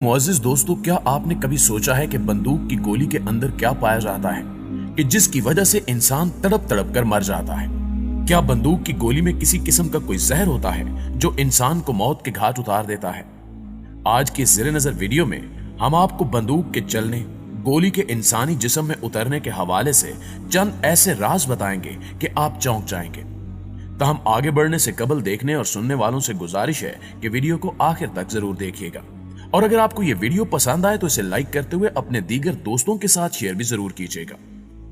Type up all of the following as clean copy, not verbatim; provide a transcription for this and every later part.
मुअज़्ज़िज़ दोस्तों, क्या आपने कभी सोचा है कि बंदूक की गोली के अंदर क्या पाया जाता है कि जिसकी वजह से इंसान तड़प तड़प कर मर जाता है? क्या बंदूक की गोली में किसी किस्म का कोई जहर होता है जो इंसान को मौत के घाट उतार देता है? आज की ज़ेरे नज़र वीडियो में हम आपको बंदूक के चलने, गोली के इंसानी जिस्म में उतरने के हवाले से चंद ऐसे राज बताएंगे कि आप चौंक जाएंगे। ताहम आगे बढ़ने से कबल देखने और सुनने वालों से गुजारिश है कि वीडियो को आखिर तक जरूर देखिएगा, और अगर आपको यह वीडियो पसंद आए तो इसे लाइक करते हुए अपने दीगर दोस्तों के साथ शेयर भी जरूर कीजिएगा।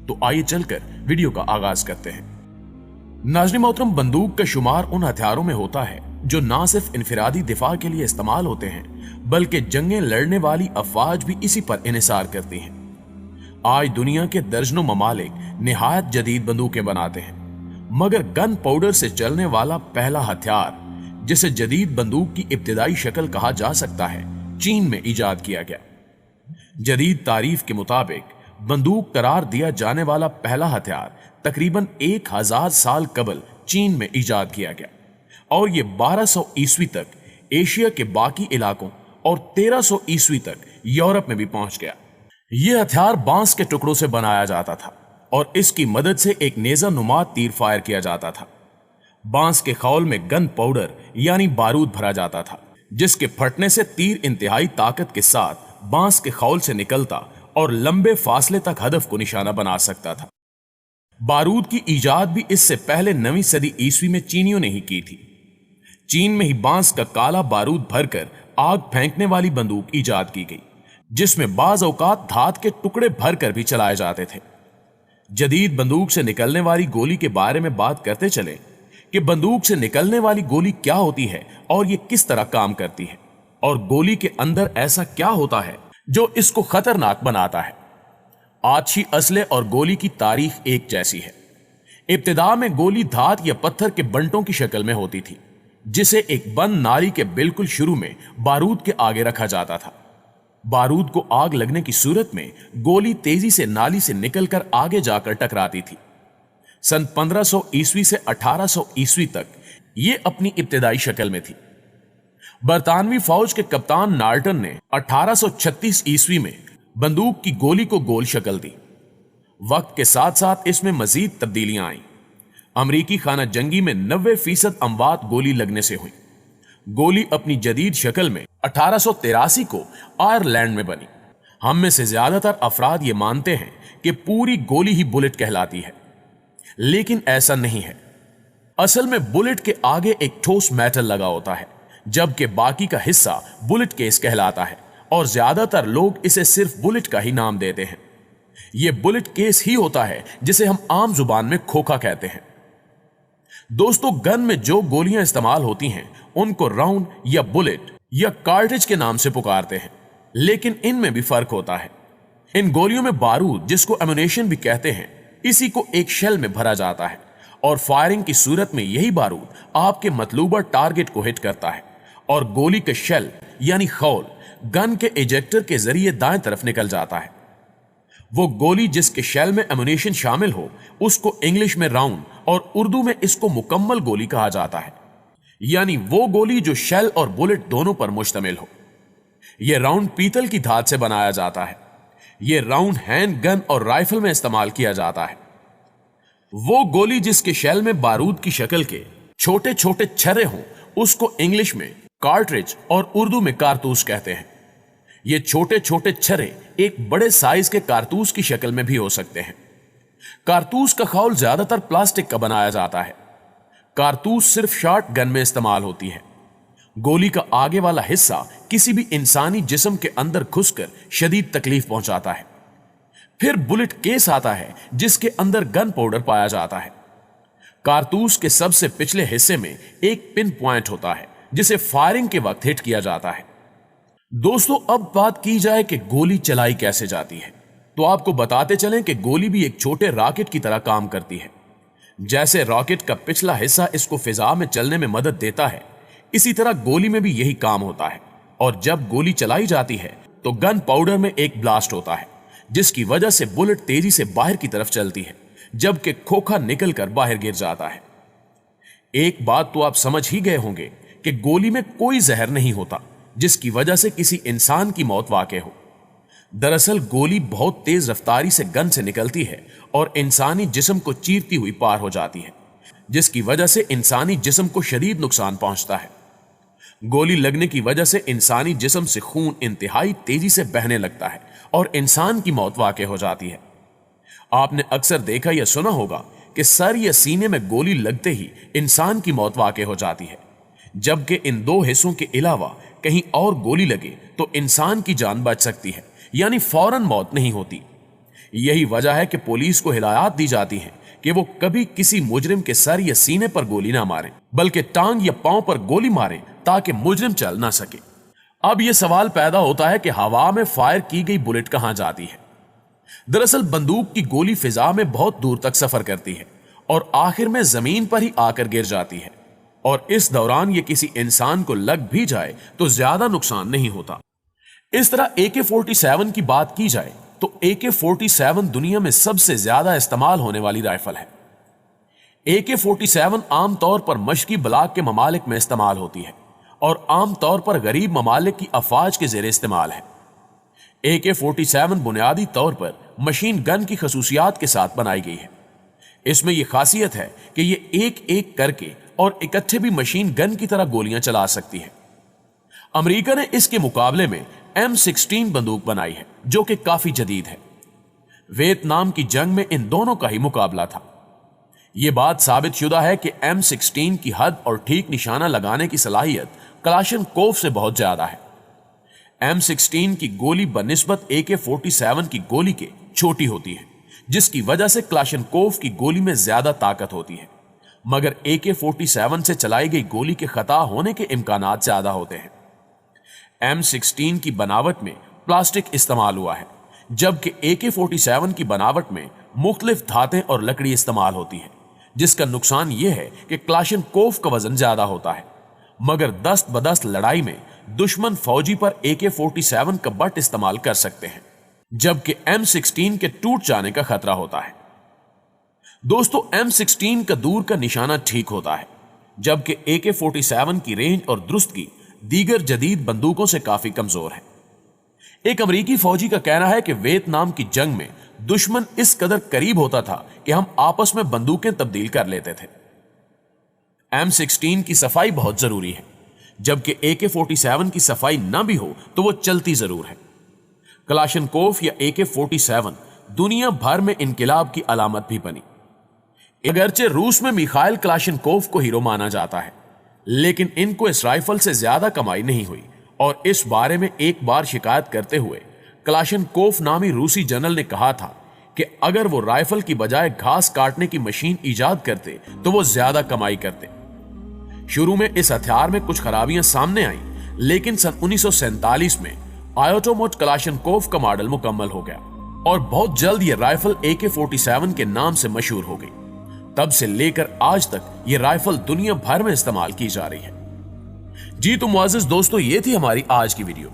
तो आइए चलकर वीडियो का आगाज करते हैं। नाज़रीन मोहतरम, बंदूक का शुमार उन हथियारों में होता है जो ना सिर्फ इनफिरादी दिफा के लिए इस्तेमाल होते हैं बल्कि जंगें लड़ने वाली अफवाज भी इसी पर इन्हिसार करती हैं। आज दुनिया के दर्जनों ममालिक निहायत जदीद बंदूकें बनाते हैं, मगर गन पाउडर से चलने वाला पहला हथियार, जिसे जदीद बंदूक की इब्तिदाई शक्ल कहा जा सकता है, चीन में इजाद किया गया। जदीद तारीफ के मुताबिक बंदूक करार दिया जाने वाला पहला हथियार तकरीबन 1000 साल कबल चीन में इजाद किया गया और यह 1200 ईस्वी तक एशिया के बाकी इलाकों और 1300 ईस्वी तक यूरोप में भी पहुंच गया। यह हथियार बांस के टुकड़ों से बनाया जाता था और इसकी मदद से एक नेजा नुमा तीर फायर किया जाता था। बांस के खौल में गन पाउडर यानी बारूद भरा जाता था, जिसके फटने से तीर इंतहाई ताकत के साथ बांस के खौल से निकलता और लंबे फासले तक हदफ को निशाना बना सकता था। बारूद की इजाद भी इससे पहले 9वीं सदी ईस्वी में चीनियों ने ही की थी। चीन में ही बांस का काला बारूद भरकर आग फेंकने वाली बंदूक इजाद की गई, जिसमें बाज औकात धात के टुकड़े भरकर भी चलाए जाते थे। जदीद बंदूक से निकलने वाली गोली के बारे में बात करते चले कि बंदूक से निकलने वाली गोली क्या होती है और ये किस तरह काम करती है, और गोली के अंदर ऐसा क्या होता है जो इसको खतरनाक बनाता है। आछी असले और गोली की तारीख एक जैसी है। इब्तिदा में गोली धात या पत्थर के बंटों की शक्ल में होती थी, जिसे एक बंद नाली के बिल्कुल शुरू में बारूद के आगे रखा जाता था। बारूद को आग लगने की सूरत में गोली तेजी से नाली से निकलकर आगे जाकर टकराती थी। सन 1500 ईस्वी से 1800 ईस्वी तक यह अपनी इब्तिदाई शक्ल में थी। बरतानवी फौज के कप्तान नार्टन ने 1836 ईस्वी में बंदूक की गोली को गोल शक्ल दी। वक्त के साथ साथ इसमें मजीद तब्दीलियां आईं। अमरीकी खाना जंगी में 90% अमवात गोली लगने से हुई। गोली अपनी जदीद शक्ल में 1883 को आयरलैंड में बनी। हम में से ज्यादातर अफराद ये मानते हैं कि पूरी गोली ही बुलेट कहलाती है, लेकिन ऐसा नहीं है। असल में बुलेट के आगे एक ठोस मेटल लगा होता है, जबकि बाकी का हिस्सा बुलेट केस कहलाता है, और ज्यादातर लोग इसे सिर्फ बुलेट का ही नाम देते हैं। यह बुलेट केस ही होता है जिसे हम आम जुबान में खोखा कहते हैं। दोस्तों, गन में जो गोलियां इस्तेमाल होती हैं उनको राउंड या बुलेट या कार्ट्रिज के नाम से पुकारते हैं, लेकिन इनमें भी फर्क होता है। इन गोलियों में बारूद, जिसको एमुनेशन भी कहते हैं, इसी को एक शेल में भरा जाता है और फायरिंग की सूरत में यही बारूद आपके मतलूबा टारगेट को हिट करता है और गोली के शेल यानी खौल गन के इजेक्टर के जरिए दाएं तरफ निकल जाता है। वो गोली जिसके शेल में एमुनेशन शामिल हो उसको इंग्लिश में राउंड और उर्दू में इसको मुकम्मल गोली कहा जाता है, यानी वो गोली जो शेल और बुलेट दोनों पर मुश्तमिल हो। यह राउंड पीतल की धात से बनाया जाता है। यह राउंड हैंड गन और राइफल में इस्तेमाल किया जाता है। वो गोली जिसके शेल में बारूद की शक्ल के छोटे छोटे छर्रे हों उसको इंग्लिश में कार्ट्रिज और उर्दू में कारतूस कहते हैं। ये छोटे छोटे छर्रे एक बड़े साइज के कारतूस की शक्ल में भी हो सकते हैं। कारतूस का खौल ज्यादातर प्लास्टिक का बनाया जाता है। कारतूस सिर्फ शॉर्ट गन में इस्तेमाल होती है। गोली का आगे वाला हिस्सा किसी भी इंसानी जिस्म के अंदर घुसकर शदीद तकलीफ पहुंचाता है। फिर बुलेट केस आता है जिसके अंदर गन पाउडर पाया जाता है। कारतूस के सबसे पिछले हिस्से में एक पिन पॉइंट होता है जिसे फायरिंग के वक्त हिट किया जाता है। दोस्तों, अब बात की जाए कि गोली चलाई कैसे जाती है, तो आपको बताते चलें कि गोली भी एक छोटे रॉकेट की तरह काम करती है। जैसे रॉकेट का पिछला हिस्सा इसको फिजा में चलने में मदद देता है, इसी तरह गोली में भी यही काम होता है। और जब गोली चलाई जाती है तो गन पाउडर में एक ब्लास्ट होता है, जिसकी वजह से बुलेट तेजी से बाहर की तरफ चलती है, जबकि खोखा निकलकर बाहर गिर जाता है। एक बात तो आप समझ ही गए होंगे कि गोली में कोई जहर नहीं होता, जिसकी वजह से किसी इंसान की मौत वाक़ हो। दरअसल गोली बहुत तेज रफ्तारी से गन से निकलती है और इंसानी जिस्म को चीरती हुई पार हो जाती है, जिसकी वजह से इंसानी जिस्म को शदीद नुकसान पहुंचता है। गोली लगने की वजह से इंसानी जिस्म से खून इंतहाई तेजी से बहने लगता है और इंसान की मौत वाक़ हो जाती है। आपने अक्सर देखा या सुना होगा कि सर या सीने में गोली लगते ही इंसान की मौत वाक़ हो जाती है, जबकि इन दो हिस्सों के अलावा कहीं और गोली लगे तो इंसान की जान बच सकती है, यानी फौरन मौत नहीं होती। यही वजह है कि पुलिस को हिदायत दी जाती है कि वो कभी किसी मुजरिम के सर या सीने पर गोली ना मारें, बल्कि टांग या पांव पर गोली मारें ताकि मुजरिम चल ना सके। अब यह सवाल पैदा होता है कि हवा में फायर की गई बुलेट कहां जाती है। दरअसल बंदूक की गोली फिजा में बहुत दूर तक सफर करती है और आखिर में जमीन पर ही आकर गिर जाती है, और इस दौरान ये किसी इंसान को लग भी जाए तो ज्यादा नुकसान नहीं होता। इस तरह AK-47 की बात की जाए तो AK-47 दुनिया में सबसे ज्यादा इस्तेमाल होने वाली राइफल है। AK-47 आमतौर पर मशकी बलाक के ममालिक में इस्तेमाल होती है और आमतौर पर गरीब ममालिक की अफवाज के जेर इस्तेमाल है। AK-47 बुनियादी तौर पर मशीन गन की खसूसियात के साथ बनाई गई है। इसमें यह खासियत है कि यह एक एक करके और इकट्ठे भी मशीन गन की तरह गोलियां चला सकती है। अमेरिका ने इसके मुकाबले में M16 बंदूक बनाई है, जो कि काफी जदीद है। वियतनाम की जंग में इन दोनों का ही मुकाबला था। यह बात साबित शुदा है कि M16 की हद और ठीक निशाना लगाने की सलाहियत कलाशनकोव से बहुत ज्यादा है। M16 की गोली बनिस्बत AK-47 की गोली के छोटी होती है, जिसकी वजह से कलाशनकोव की गोली में ज्यादा ताकत होती है, मगर AK-47 से चलाई गई गोली के खता होने के इम्कानात ज्यादा होते हैं। M16 की बनावट में प्लास्टिक इस्तेमाल हुआ है, जबकि AK-47 की बनावट में मुख्तलिफ धातें और लकड़ी इस्तेमाल होती है, जिसका नुकसान यह है कि कलाशनकोव का वजन ज्यादा होता है, मगर दस्त बदस्त लड़ाई में दुश्मन फौजी पर AK-47 का बट इस्तेमाल कर सकते हैं, जबकि M16 के टूट जाने का खतरा होता है। दोस्तों, M16 का दूर का निशाना ठीक होता है, जबकि AK-47 की रेंज और दुरुस्तगी दीगर जदीद बंदूकों से काफी कमजोर है। एक अमरीकी फौजी का कहना है कि वियतनाम की जंग में दुश्मन इस कदर करीब होता था कि हम आपस में बंदूकें तब्दील कर लेते थे। M16 की सफाई बहुत जरूरी है, जबकि AK-47 की सफाई ना भी हो तो वो चलती जरूर है। कलाशनकोव या AK-47 दुनिया भर में इनकिलाब की अलामत भी बनी। अगरचे रूस में मिखाइल कलाशनकोव को हीरो माना जाता है, लेकिन इनको इस राइफल से ज्यादा कमाई नहीं हुई, और इस बारे में एक बार शिकायत करते हुए कलाशनकोव नामी रूसी जनरल ने कहा था कि अगर वो राइफल की बजाय घास काटने की मशीन ईजाद करते तो वो ज्यादा कमाई करते। शुरू में इस हथियार में कुछ खराबियां सामने आईं, लेकिन सन 1947 में आयोटोमोट कलाशनकोव का मॉडल मुकम्मल हो गया और बहुत जल्द यह राइफल AK-47 के नाम से मशहूर हो गई। तब से लेकर आज तक यह राइफल दुनिया भर में इस्तेमाल की जा रही है। जी तो मुअज़्ज़िज़ दोस्तों, ये थी हमारी आज की वीडियो,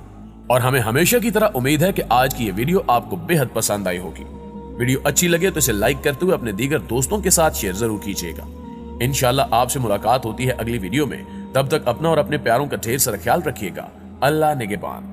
और हमें हमेशा की तरह उम्मीद है कि आज की ये वीडियो आपको बेहद पसंद आई होगी। वीडियो अच्छी लगे तो इसे लाइक करते हुए अपने दीगर दोस्तों के साथ शेयर जरूर कीजिएगा। इंशाल्लाह आपसे मुलाकात होती है अगली वीडियो में। तब तक अपना और अपने प्यारों का ढेर सारा ख्याल रखिएगा। अल्लाह निगहबान।